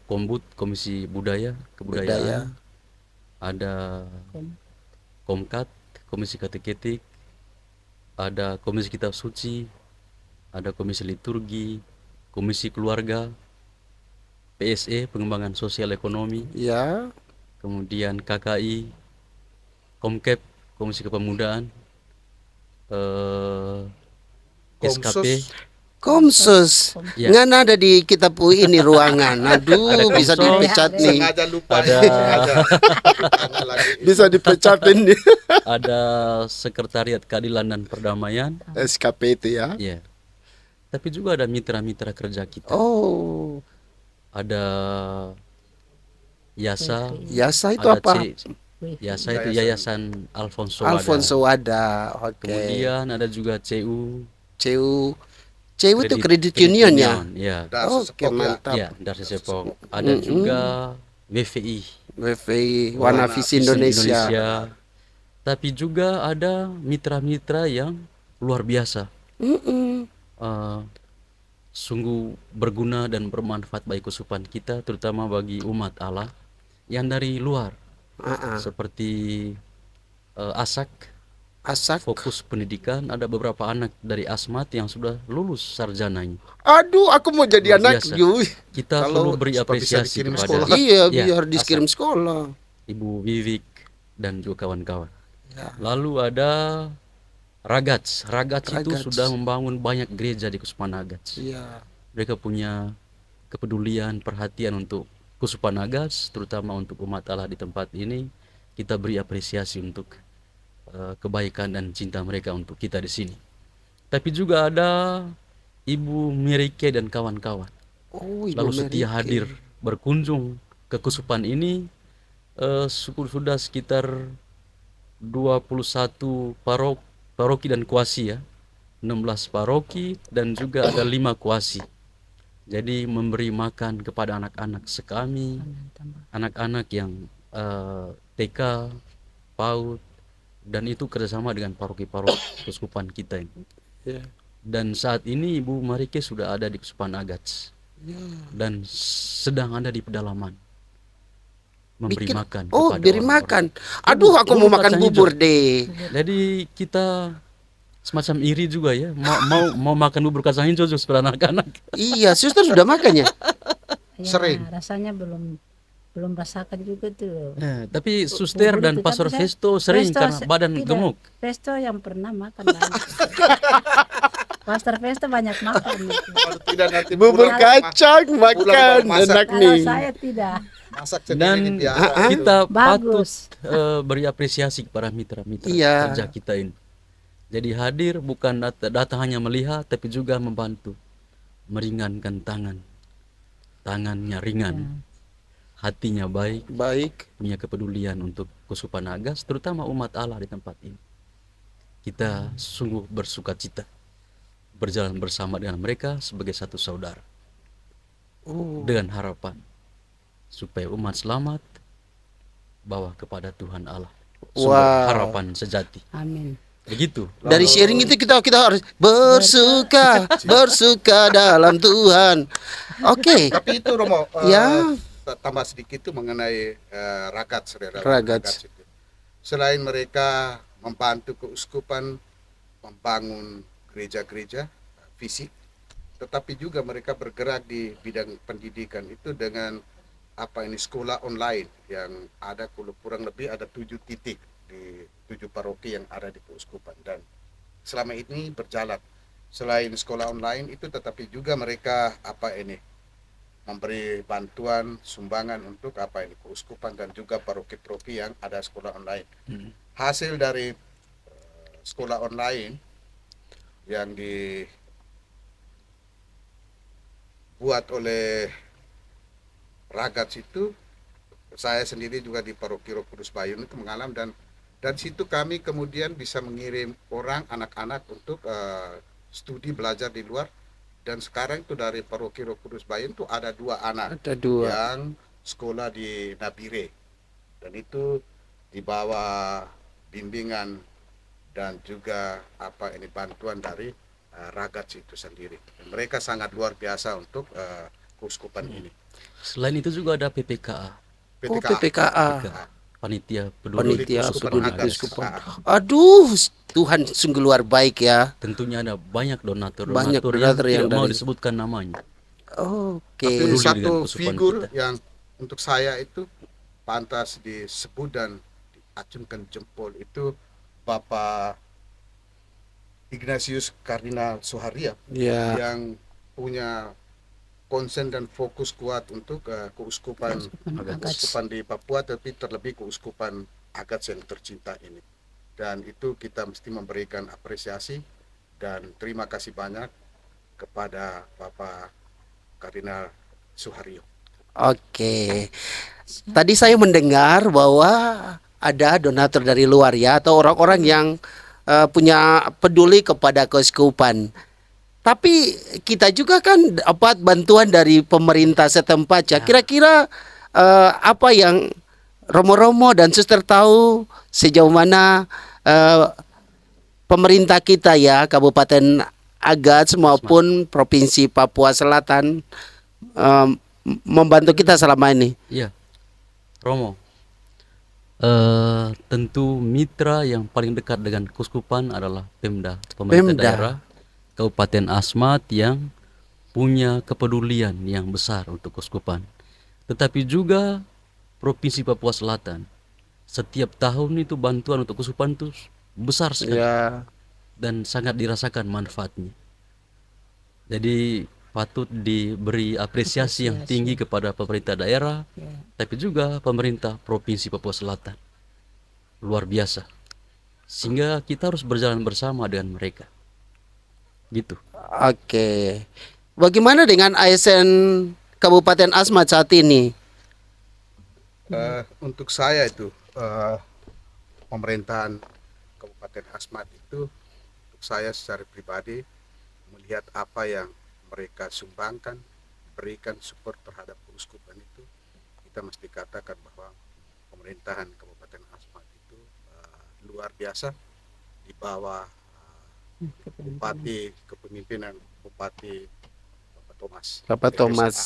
Kombut, komisi budaya, budaya, kebudayaan. Ada Komkat, komisi kateketik. Ada komisi kitab suci, ada komisi liturgi, komisi keluarga, PSE, pengembangan sosial ekonomi, ya, kemudian KKI, Komkep, komisi kepemudaan, eh, SKP, Komsus. Komsus. Ya. Ngan ada di kitab UI ini ruangan. Aduh, Ada bisa Komsos. dipecat nih. Sengaja lupa Ada- ya, sengaja. Tanya lagi. Bisa dipecat ini. ada Sekretariat Keadilan dan Perdamaian, SKP itu ya. ya. Tapi juga ada mitra-mitra kerja kita. Oh, Ada Yasa, Yasa itu ada apa? Yasa itu Yayasan Alfonso Wada. Alfonso Wada. Oke. Kemudian ada juga CU, CU. CU itu kredit union ya. Ya. Dah Oke, sesepok ya. mantap. Ya, dari Sepok. Ada juga WVI, WVI Warna Visi Indonesia. Tapi juga ada mitra-mitra yang luar biasa. Mm-mm. Eh, sungguh berguna dan bermanfaat bagi kesupan kita, terutama bagi umat Allah yang dari luar, Ah, ah. seperti ASAK, Asak. fokus pendidikan. Ada beberapa anak dari Asmat yang sudah lulus sarjananya. Aduh, aku mau jadi Luar anak. biasa. Yuh. Kita Kalau perlu beri supaya bisa apresiasi dikirim kepada sekolah. Iya, Ya, biar dikirim sekolah. Ibu Vivik dan juga kawan-kawan. Ya. Lalu ada Ragats. Ragats itu Ragats. sudah membangun banyak gereja di Kusupan Agats. Iya. Mereka punya kepedulian, perhatian untuk Kusupan Agats, terutama untuk umat Allah di tempat ini. Kita beri apresiasi untuk kebaikan dan cinta mereka untuk kita di sini. Tapi juga ada Ibu Mirike dan kawan-kawan. Oh, Ibu Lalu setia Merike. hadir berkunjung ke Kusupan ini. Sudah sekitar 21 paroki dan kuasi ya. 16 paroki dan juga ada 5 kuasi. Jadi memberi makan kepada anak-anak sekami, anak-anak yang TK, PAUD, dan itu kerjasama dengan paroki-paroki Keuskupan kita ini. Ya. Dan saat ini Ibu Marike sudah ada di Keuskupan Agats Ya. dan sedang ada di pedalaman memberi Bikin- makan Oh, kepada beri orang-orang. makan. Aduh, aku mau Bubur makan kacang bubur hijau. deh. Jadi kita semacam iri juga ya, mau makan bubur kacang hijau juga seperti anak-anak. Iya, suster sudah makan ya? Ya, Sering. rasanya belum rasakan juga tuh. Tapi suster Bubur dan itu, Pastor tapi saya- Festo sering Festo karena badan tidak. gemuk. Festo yang pernah makan banyak. Pastor Festo banyak makan. Gitu. Kalau tidak nanti Bubur pulang, kacang makan baru masak. enak Kalau nih. saya tidak. masak sendiri Dan di biasa. kita patut Bagus. beri apresiasi kepada mitra-mitra Iya. kerja kita ini. Jadi hadir bukan datang hanya melihat, tapi juga membantu, meringankan tangannya ringan, hatinya baik, Baik. punya kepedulian untuk Keuskupan Agats, terutama umat Allah di tempat ini. Kita sungguh bersuka cita berjalan bersama dengan mereka sebagai satu saudara, Oh. dengan harapan supaya umat selamat bawa kepada Tuhan Allah, sumber Wow. harapan sejati. Amin. Begitu. Dari sharing itu kita harus bersuka dalam Tuhan. Oke. Tapi itu Romo, Ya. tambah sedikit itu mengenai Ragats, saudara. Ragats. Itu. Selain mereka membantu keuskupan membangun gereja-gereja fisik, tetapi juga mereka bergerak di bidang pendidikan itu dengan sekolah online yang ada kurang lebih ada 7 titik di 7 paroki yang ada di keuskupan, dan selama ini berjalan. Selain sekolah online itu, tetapi juga mereka memberi bantuan sumbangan untuk keuskupan dan juga paroki-paroki yang ada sekolah online. Hasil dari sekolah online yang dibuat oleh Ragats itu saya sendiri juga di Paroki Roh Kudus Bayun itu mengalami, dan situ kami kemudian bisa mengirim orang anak-anak untuk studi belajar di luar. Dan sekarang itu dari Paroki Roh Kudus Bayun itu ada 2 anak Ada 2. yang sekolah di Nabire, dan itu di bawah bimbingan dan juga bantuan dari Ragats itu sendiri. Dan mereka sangat luar biasa untuk keuskupan ini. Selain itu juga ada PPKA, Oh, PPKA. PPKA. panitia peduli Panitia Keuskupan peduli Agas. keuskupan. Aduh, Tuhan sungguh luar baik ya. Tentunya ada banyak donatur Banyak yang donatur yang tidak mau dari- disebutkan namanya. Oke. Tapi Peduli dengan satu keuskupan figur kita. yang untuk saya itu pantas disebut dan diacungkan jempol itu Bapak Ignatius Kardinal Soharia, Ya. yang punya konsen dan fokus kuat untuk keuskupan keuskupan di Papua, tapi terlebih keuskupan Agats yang tercinta ini. Dan itu kita mesti memberikan apresiasi dan terima kasih banyak kepada Bapak Kardinal Sohario. Oke. Tadi saya mendengar bahwa ada donatur dari luar ya, atau orang-orang yang punya peduli kepada keuskupan. Tapi kita juga kan dapat bantuan dari pemerintah setempat ya. Kira-kira apa yang Romo-Romo dan Suster tahu sejauh mana pemerintah kita ya, Kabupaten Agats maupun Provinsi Papua Selatan membantu kita selama ini? Iya, Romo. Tentu mitra yang paling dekat dengan keuskupan adalah Pemda, pemerintah Pemda. daerah Kabupaten Asmat, yang punya kepedulian yang besar untuk keuskupan. Tetapi juga Provinsi Papua Selatan. Setiap tahun itu bantuan untuk keuskupan itu besar sekali Ya. dan sangat dirasakan manfaatnya. Jadi patut diberi apresiasi yang tinggi kepada pemerintah daerah, tapi juga pemerintah Provinsi Papua Selatan. Luar biasa. Sehingga kita harus berjalan bersama dengan mereka. Gitu. Oke. Bagaimana dengan ASN Kabupaten Asmat saat ini? Untuk saya itu pemerintahan Kabupaten Asmat itu, untuk saya secara pribadi melihat apa yang mereka sumbangkan, berikan support terhadap keuskupan itu, kita mesti katakan bahwa pemerintahan Kabupaten Asmat itu luar biasa di bawah Bupati, kepemimpinan Bupati Bapak Thomas. Bapak Thomas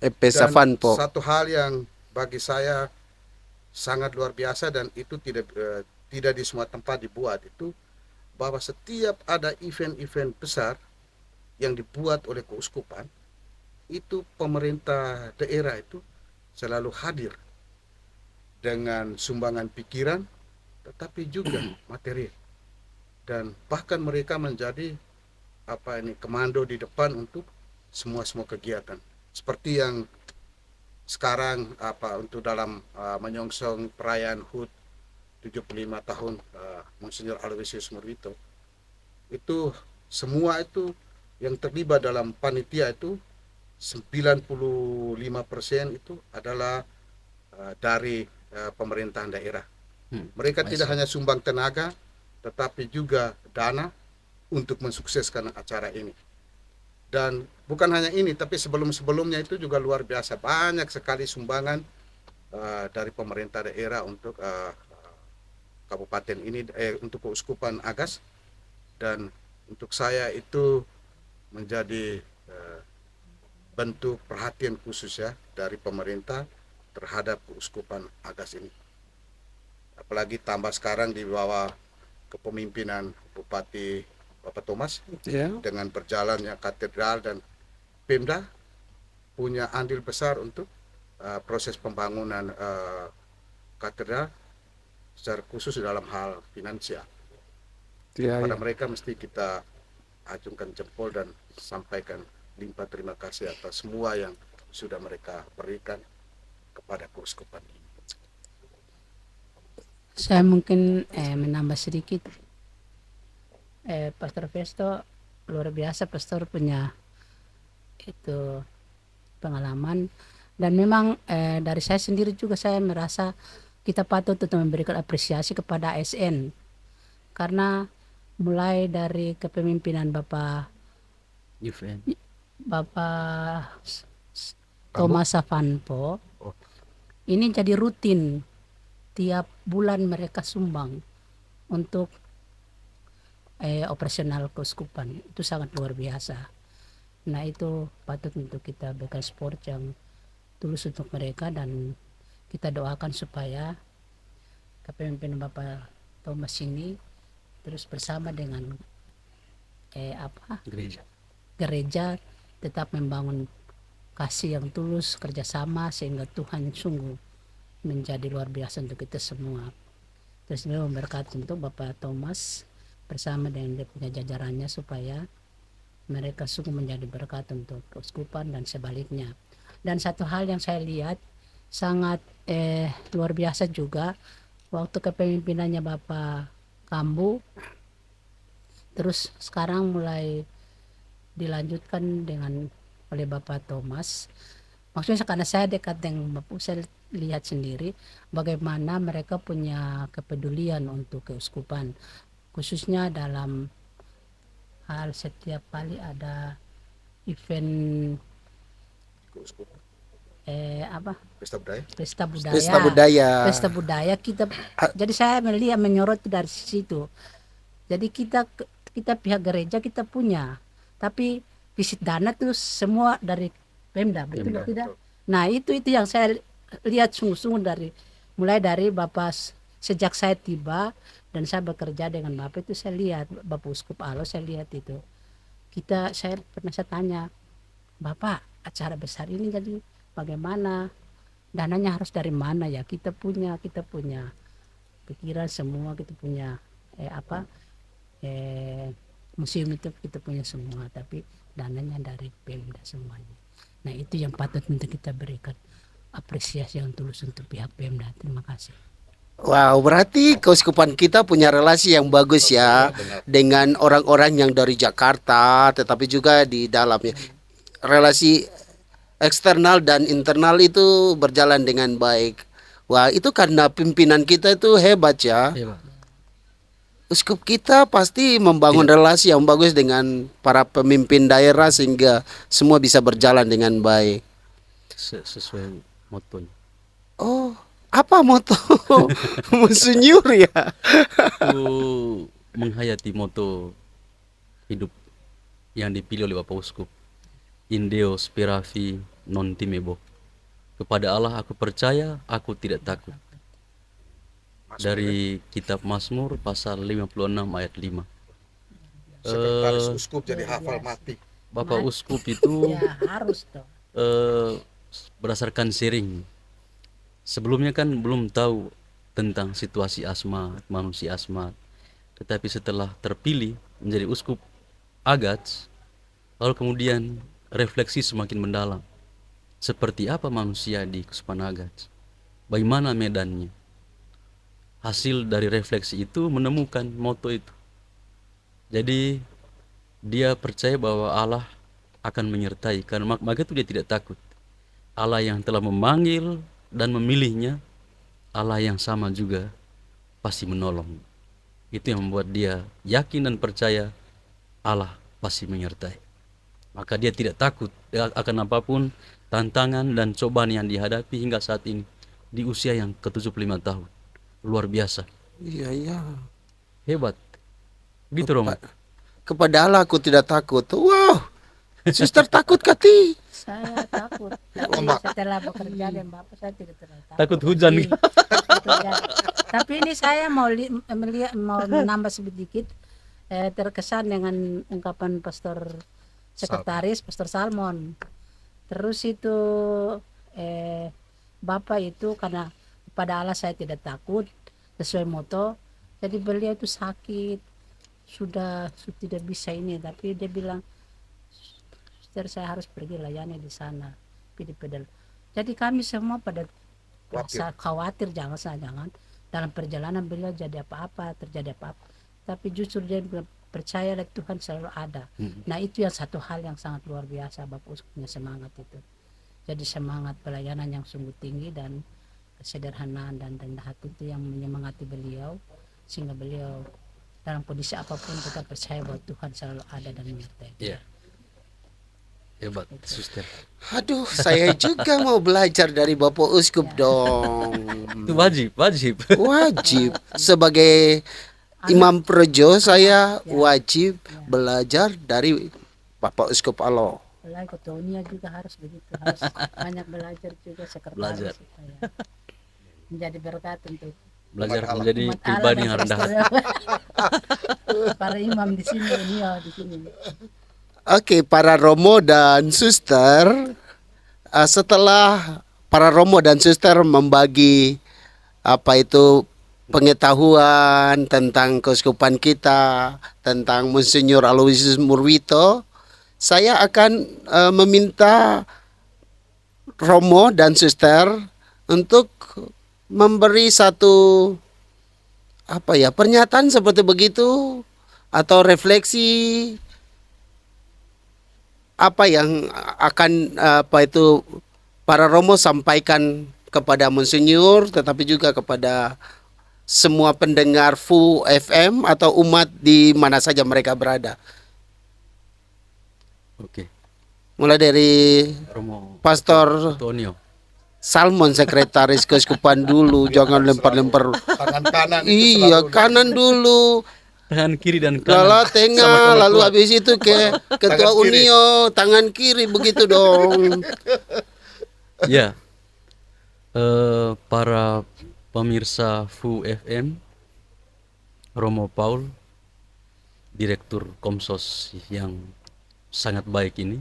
EP Dan Savanpo. satu hal yang bagi saya sangat luar biasa, dan itu tidak di semua tempat dibuat, itu bahwa setiap ada event-event besar yang dibuat oleh keuskupan, itu pemerintah daerah itu selalu hadir dengan sumbangan pikiran, tetapi juga materi, dan bahkan mereka menjadi komando di depan untuk semua kegiatan, seperti yang sekarang untuk dalam menyongsong perayaan HUT 75 tahun Monsinyur Aloysius Murwito, itu semua itu yang terlibat dalam panitia itu 95% itu adalah dari pemerintahan daerah. Mereka tidak hanya sumbang tenaga, tetapi juga dana untuk mensukseskan acara ini. Dan bukan hanya ini, tapi sebelum-sebelumnya itu juga luar biasa, banyak sekali sumbangan dari pemerintah daerah untuk kabupaten ini, untuk keuskupan Agas. Dan untuk saya itu menjadi bentuk perhatian khusus ya dari pemerintah terhadap keuskupan Agas ini. Apalagi tambah sekarang di bawah kepemimpinan Bupati Bapak Thomas, Ya. dengan berjalannya katedral, dan Pemda punya andil besar untuk proses pembangunan katedral secara khusus dalam hal finansial. Ya, Pada ya. mereka mesti kita acungkan jempol dan sampaikan limpah terima kasih atas semua yang sudah mereka berikan kepada keuskupan ini. Saya mungkin menambah sedikit. Pastor Festo luar biasa, pastor punya itu pengalaman Dan memang dari saya sendiri juga saya merasa kita patut untuk memberikan apresiasi kepada ASN, karena mulai dari kepemimpinan Event. Bapak Kamu? Thomas Savanpo, Oh. ini jadi rutin tiap bulan mereka sumbang untuk operasional keuskupan. Itu sangat luar biasa. Nah itu patut untuk kita berikan support yang tulus untuk mereka, dan kita doakan supaya kepemimpinan Bapak Thomas ini terus bersama dengan Gereja. gereja tetap membangun kasih yang tulus, kerjasama, sehingga Tuhan sungguh menjadi luar biasa untuk kita semua. Terus beliau memberkati untuk Bapak Thomas bersama dengan dia punya jajarannya, supaya mereka sungguh menjadi berkat untuk keuskupan dan sebaliknya. Dan satu hal yang saya lihat sangat luar biasa juga, waktu kepemimpinannya Bapak Kambu, terus sekarang mulai dilanjutkan dengan oleh Bapak Thomas. Maksudnya karena saya dekat dengan Bapak, saya lihat sendiri bagaimana mereka punya kepedulian untuk keuskupan, khususnya dalam hal setiap kali ada event Keuskupan. pesta budaya. Pesta budaya. Pesta budaya kita. Jadi saya melihat menyorot dari situ. Jadi kita pihak gereja kita punya, tapi visit dana tuh semua dari Pemda, betul Pemda. tidak? Nah itu yang saya lihat sungguh-sungguh mulai dari Bapak sejak saya tiba dan saya bekerja dengan Bapak, itu saya lihat Bapak Uskup Alo, saya lihat itu. Saya pernah tanya, Bapak acara besar ini jadi bagaimana? Dananya harus dari mana ya? Kita punya pikiran semua, kita punya museum itu kita punya semua, tapi dananya dari Pemda semuanya. Nah itu yang patut untuk kita berikan apresiasi yang tulus untuk pihak Pemda. Terima kasih. Wow, berarti keuskupan kita punya relasi yang bagus ya dengan orang-orang yang dari Jakarta, tetapi juga di dalamnya. Relasi eksternal dan internal itu berjalan dengan baik. Wah, itu karena pimpinan kita itu hebat ya. Hebat. Uskup kita pasti membangun relasi yang bagus dengan para pemimpin daerah sehingga semua bisa berjalan dengan baik. Sesuai motonya. Oh, apa moto Monsinyur ya? Itu menghayati moto hidup yang dipilih oleh Bapak Uskup. In Deo speravi non timebo. Kepada Allah aku percaya, aku tidak takut. Dari kitab Mazmur pasal 56 ayat 5. Sekretaris uskup jadi hafal mati. Bapak Uskup itu Ya harus toh. berdasarkan sharing. Sebelumnya kan belum tahu tentang situasi asmat, manusia asmat. Tetapi setelah terpilih menjadi uskup Agats, lalu kemudian refleksi semakin mendalam. Seperti apa manusia di Keuskupan Agats? Bagaimana medannya? Hasil dari refleksi itu menemukan moto itu. Jadi dia percaya bahwa Allah akan menyertai, karena maka itu dia tidak takut. Allah yang telah memanggil dan memilihnya, Allah yang sama juga pasti menolong. Itu yang membuat dia yakin dan percaya Allah pasti menyertai. Maka dia tidak takut akan apapun tantangan dan cobaan yang dihadapi hingga saat ini di usia yang ke-75 tahun. Luar biasa. Iya, iya. Hebat. Gitu Romo. Kepada Allah aku tidak takut. Wow. Suster takut kati. Saya takut. Tapi setelah bekerja dengan Bapak saya tidak terlalu takut. Takut hujan. Tapi ini saya mau menambah sedikit, terkesan dengan ungkapan Pastor Sekretaris Pastor Salmon. Terus itu Bapak itu karena pada Allah saya tidak takut sesuai moto. Jadi beliau itu sakit sudah tidak bisa ini, tapi dia bilang, Suster saya harus pergi layani di sana, di pedal. Jadi kami semua pada rasa khawatir jangan dalam perjalanan beliau jadi apa-apa, terjadi apa-apa. Tapi justru dia percayalah Tuhan selalu ada. Nah itu yang satu hal yang sangat luar biasa Bapak Uskup punya semangat itu. Jadi semangat pelayanan yang sungguh tinggi dan kesederhanaan dan rendah hati itu yang menyemangati beliau, sehingga beliau dalam kondisi apapun tetap percaya bahwa Tuhan selalu ada dan menyertai. Iya. Hebat, suster. Aduh, saya juga mau belajar dari Bapak Uskup dong. Itu wajib. Wajib. Sebagai Imam Projo, saya wajib belajar dari Bapak Uskup Alo. Apalagi ketua UNIA juga harus begitu, harus banyak belajar juga Belajar. sekretaris supaya menjadi berkat untuk Belajar Umat Allah. menjadi umat pribadi Allah yang dan rendah hati. para imam di sini, UNIA di sini. Oke, para romo dan suster, setelah para romo dan suster membagi apa itu pengetahuan tentang keuskupan kita, tentang Monsinyur Aloysius Murwito, saya akan meminta romo dan suster untuk memberi satu pernyataan seperti begitu atau refleksi apa yang akan para romo sampaikan kepada Monsinyur, tetapi juga kepada semua pendengar FU FM atau umat di mana saja mereka berada. Oke. Mulai dari Romo Pastor Antonio. Salmon, sekretaris keuskupan dulu, jangan lempar-lempar. Tangan kanan itu Iya, selalu kanan dulu. Tangan kiri dan Lalu kanan. tengah, lalu habis itu ke ketua Tangan kiri. Unio, tangan kiri begitu dong. Ya. Para pemirsa FU FM, Romo Paul, Direktur Komsos yang sangat baik ini.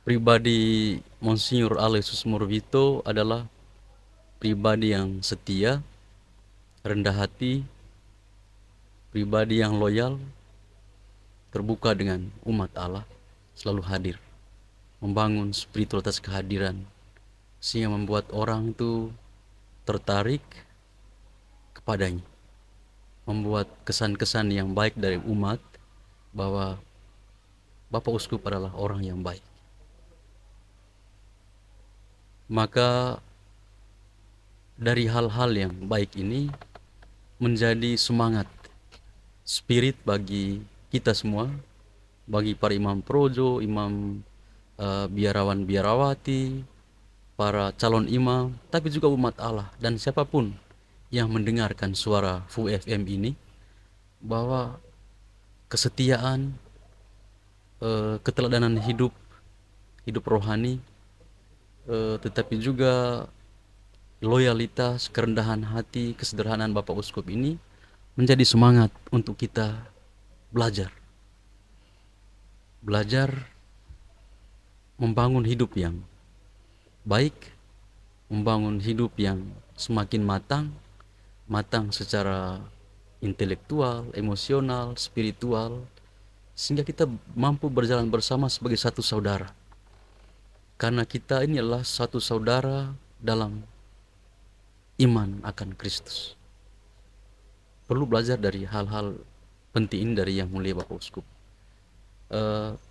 Pribadi Monsinyur Aloysius Murwito adalah pribadi yang setia, rendah hati, pribadi yang loyal, terbuka dengan umat Allah, selalu hadir, membangun spiritualitas kehadiran, sehingga membuat orang itu tertarik kepadanya, membuat kesan-kesan yang baik dari umat bahwa Bapak Uskup adalah orang yang baik. Maka dari hal-hal yang baik ini menjadi semangat, spirit bagi kita semua, bagi para imam projo, imam biarawan biarawati, para calon imam, tapi juga umat Allah dan siapapun yang mendengarkan suara FU FM ini, bahwa kesetiaan, keteladanan hidup rohani, tetapi juga loyalitas, kerendahan hati, kesederhanaan Bapak Uskup ini menjadi semangat untuk kita belajar membangun hidup yang baik, membangun hidup yang semakin matang secara intelektual, emosional, spiritual, sehingga kita mampu berjalan bersama sebagai satu saudara. Karena kita ini adalah satu saudara dalam iman akan Kristus. Perlu belajar dari hal-hal penting ini dari Yang Mulia Bapak Uskup.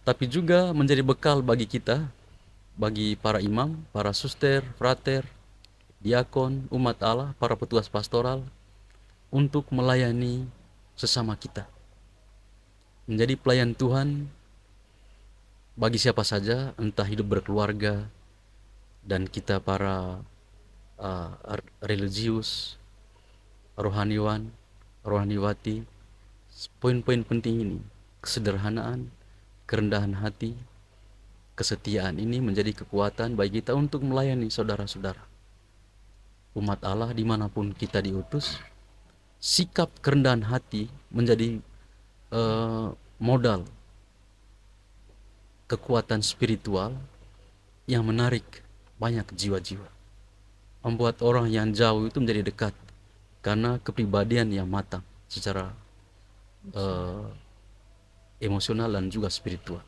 Tapi juga menjadi bekal bagi kita, bagi para imam, para suster, frater, diakon, umat Allah, para petugas pastoral, untuk melayani sesama kita. Menjadi pelayan Tuhan bagi siapa saja, entah hidup berkeluarga, dan kita para religius, rohaniwati, poin-poin penting ini, kesederhanaan, kerendahan hati, kesetiaan ini menjadi kekuatan bagi kita untuk melayani saudara-saudara umat Allah dimanapun kita diutus. Sikap kerendahan hati menjadi modal kekuatan spiritual yang menarik banyak jiwa-jiwa, membuat orang yang jauh itu menjadi dekat karena kepribadian yang matang secara emosional dan juga spiritual.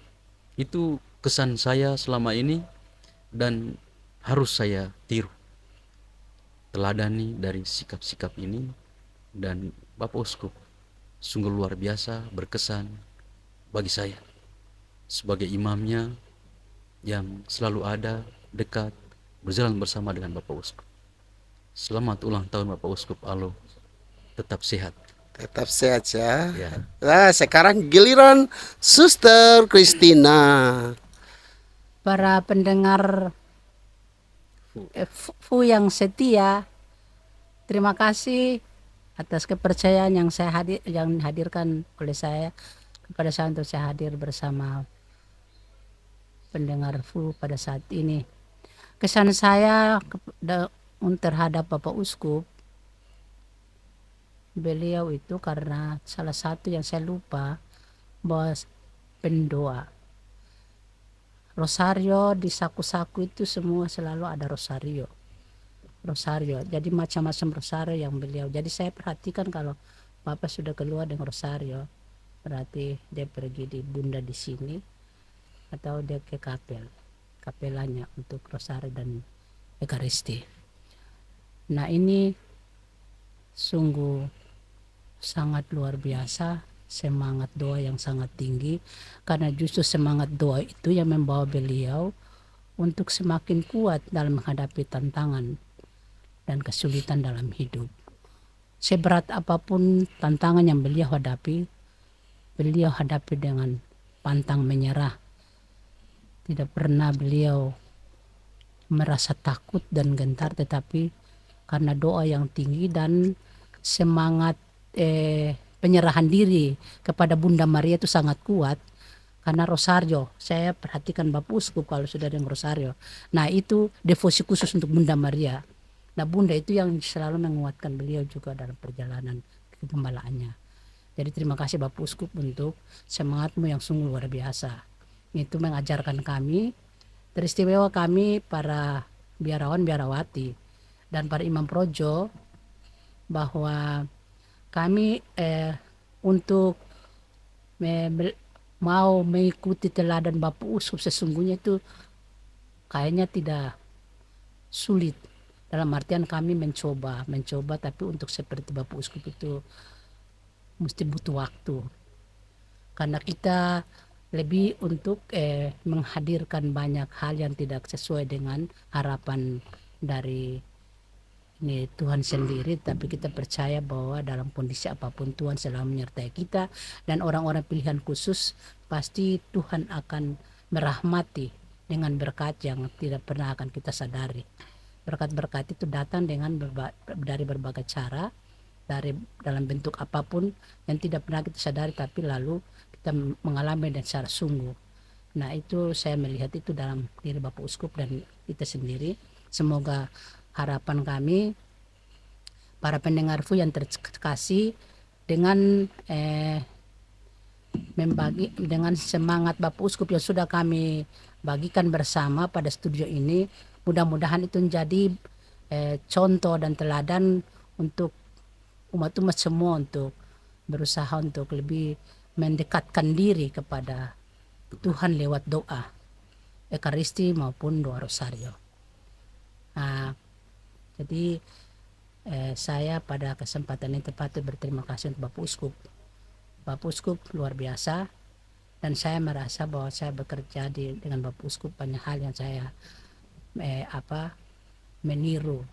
Itu kesan saya selama ini dan harus saya tiru, teladani dari sikap-sikap ini. Dan Bapak Uskup sungguh luar biasa berkesan bagi saya. sebagai imamnya yang selalu ada, dekat, berjalan bersama dengan Bapak Uskup. Selamat ulang tahun Bapak Uskup Alo. Tetap sehat. Tetap sehat ya. Ya. Nah, sekarang giliran Suster Christina. Para pendengar FU yang setia, terima kasih atas kepercayaan yang hadirkan oleh saya kepada saya untuk saya hadir bersama pendengar FU pada saat ini. Kesan saya terhadap Bapak Uskup, beliau itu karena salah satu yang saya lupa bahwa pendoa. Rosario di saku-saku itu semua selalu ada rosario. Jadi macam-macam rosario yang beliau. Jadi saya perhatikan kalau Bapak sudah keluar dengan rosario, berarti dia pergi di bunda di sini atau dia ke kapelanya untuk rosario dan ekaristi. Nah, ini sungguh sangat luar biasa, semangat doa yang sangat tinggi, karena justru semangat doa itu yang membawa beliau untuk semakin kuat dalam menghadapi tantangan dan kesulitan dalam hidup. Seberat apapun tantangan yang beliau hadapi dengan pantang menyerah. Tidak pernah beliau merasa takut dan gentar, tetapi karena doa yang tinggi dan semangat penyerahan diri kepada Bunda Maria itu sangat kuat. Karena rosario, saya perhatikan Bapak Uskup kalau sudah dengan rosario, nah itu devosi khusus untuk Bunda Maria. Nah, Bunda itu yang selalu menguatkan beliau juga dalam perjalanan kegembalaannya. Jadi terima kasih Bapak Uskup untuk semangatmu yang sungguh luar biasa. Itu mengajarkan kami, teristimewa kami para biarawan biarawati dan para imam projo, bahwa kami untuk mau mengikuti teladan Bapak Uskup sesungguhnya itu kayaknya tidak sulit. Dalam artian kami mencoba, tapi untuk seperti Bapak Uskup itu mesti butuh waktu. Karena kita lebih untuk menghadirkan banyak hal yang tidak sesuai dengan harapan dari ini Tuhan sendiri, tapi kita percaya bahwa dalam kondisi apapun Tuhan selalu menyertai kita, dan orang-orang pilihan khusus pasti Tuhan akan merahmati dengan berkat yang tidak pernah akan kita sadari. Berkat-berkat itu datang dengan dari berbagai cara, dari dalam bentuk apapun yang tidak pernah kita sadari, tapi lalu kita mengalami dan secara sungguh. Nah, itu saya melihat itu dalam diri Bapak Uskup dan kita sendiri. Semoga harapan kami para pendengar FU yang terkasih dengan membagi dengan semangat Bapak Uskup yang sudah kami bagikan bersama pada studio ini, mudah-mudahan itu menjadi contoh dan teladan untuk umat-umat semua untuk berusaha untuk lebih mendekatkan diri kepada Tuhan lewat doa ekaristi maupun doa rosario. Nah, jadi saya pada kesempatan ini patut berterima kasih untuk Bapak Uskup. Bapak Uskup luar biasa, dan saya merasa bahwa saya bekerja dengan Bapak Uskup banyak hal yang saya meniru,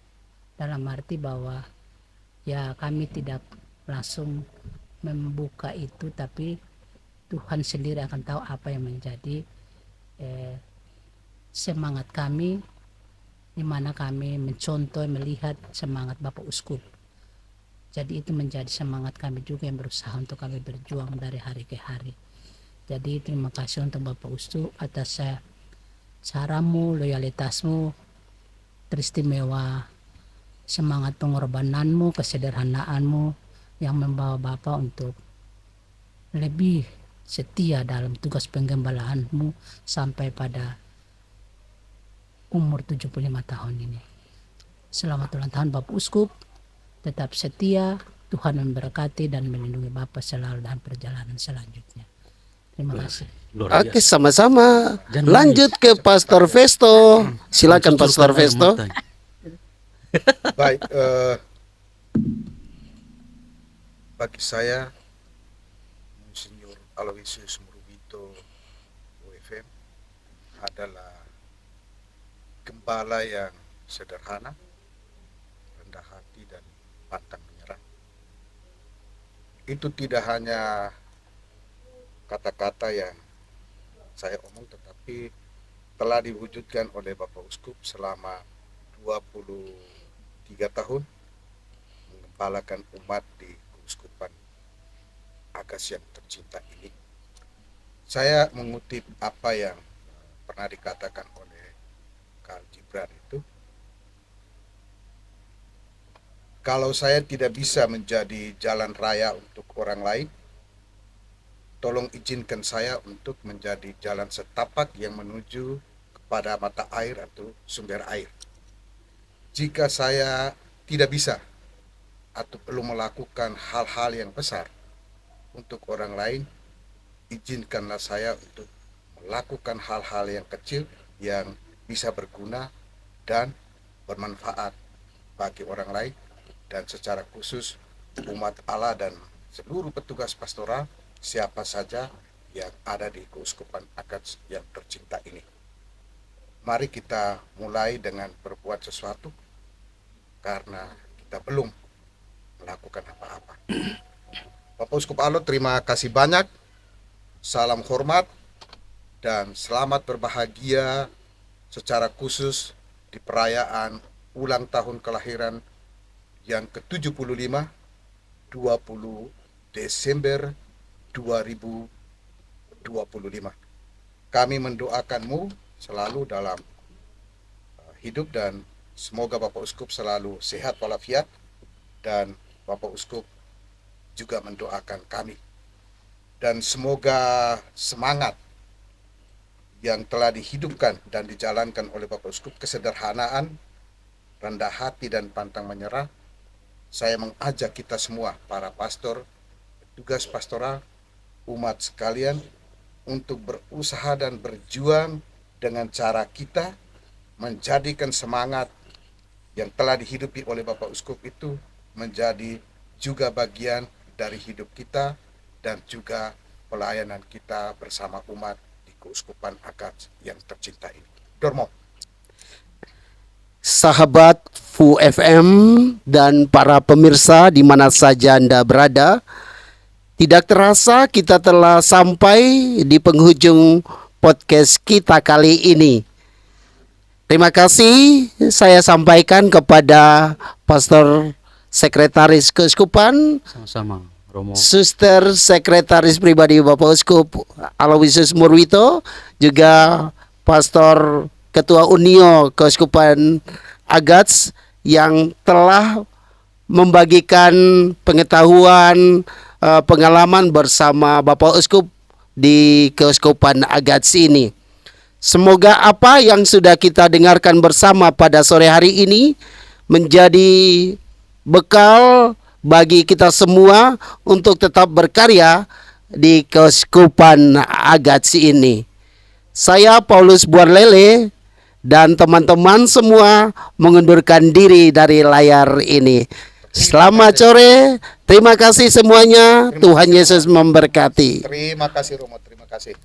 dalam arti bahwa ya kami tidak langsung membuka itu, tapi Tuhan sendiri akan tahu apa yang menjadi semangat kami, di mana kami mencontoh melihat semangat Bapak Uskup. Jadi itu menjadi semangat kami juga yang berusaha untuk kami berjuang dari hari ke hari. Jadi terima kasih untuk Bapak Uskup atas caramu, loyalitasmu, teristimewa, semangat pengorbananmu, kesederhanaanmu yang membawa Bapak untuk lebih setia dalam tugas penggembalaanmu sampai pada umur 75 tahun ini. Selamat ulang tahun Bapak Uskup, tetap setia, Tuhan memberkati dan melindungi Bapak selalu dalam perjalanan selanjutnya. Terima kasih. Oke, sama-sama. Lanjut ke Pastor Festo. Silakan Pastor Festo. Baik, bagi saya Monsinyur Aloysius Murubito adalah gembala yang sederhana, rendah hati dan pantang menyerah. Itu tidak hanya kata-kata yang saya omong, tetapi telah diwujudkan oleh Bapak Uskup selama 23 tahun mengembalakan umat di Keuskupan Agats yang tercinta ini. Saya mengutip apa yang pernah dikatakan oleh Karl Gibran itu, kalau saya tidak bisa menjadi jalan raya untuk orang lain, tolong izinkan saya untuk menjadi jalan setapak yang menuju kepada mata air atau sumber air. Jika saya tidak bisa atau belum melakukan hal-hal yang besar untuk orang lain, izinkanlah saya untuk melakukan hal-hal yang kecil yang bisa berguna dan bermanfaat bagi orang lain, dan secara khusus umat Allah dan seluruh petugas pastoral siapa saja yang ada di Keuskupan Agats yang tercinta ini. Mari kita mulai dengan berbuat sesuatu, karena kita belum melakukan apa-apa. Bapak Uskup Alot, terima kasih banyak. Salam hormat dan selamat berbahagia secara khusus di perayaan ulang tahun kelahiran yang ke-75, 20 Desember 2025. Kami mendoakanmu selalu dalam hidup, dan semoga Bapak Uskup selalu sehat walafiat, dan Bapak Uskup juga mendoakan kami. Dan semoga semangat yang telah dihidupkan dan dijalankan oleh Bapak Uskup, kesederhanaan, rendah hati dan pantang menyerah, saya mengajak kita semua, para pastor, petugas pastoral, umat sekalian, untuk berusaha dan berjuang dengan cara kita menjadikan semangat yang telah dihidupi oleh Bapak Uskup itu menjadi juga bagian dari hidup kita dan juga pelayanan kita bersama umat di Keuskupan Agats yang tercinta ini. Dormo. Sahabat Fu FM dan para pemirsa di mana saja Anda berada, tidak terasa kita telah sampai di penghujung podcast kita kali ini. Terima kasih saya sampaikan kepada Pastor Sekretaris Keuskupan, Sama-sama, Romo. Suster Sekretaris Pribadi Bapak Uskup Aloysius Murwito, juga Pastor Ketua Unio Keuskupan Agats yang telah membagikan pengetahuan, pengalaman bersama Bapak Uskup di Keuskupan Agats ini. Semoga apa yang sudah kita dengarkan bersama pada sore hari ini menjadi bekal bagi kita semua untuk tetap berkarya di Keuskupan Agats ini. Saya Paulus Buarlele dan teman-teman semua mengundurkan diri dari layar ini. Selamat sore, terima kasih semuanya. Tuhan Yesus memberkati. Terima kasih Romo, terima kasih.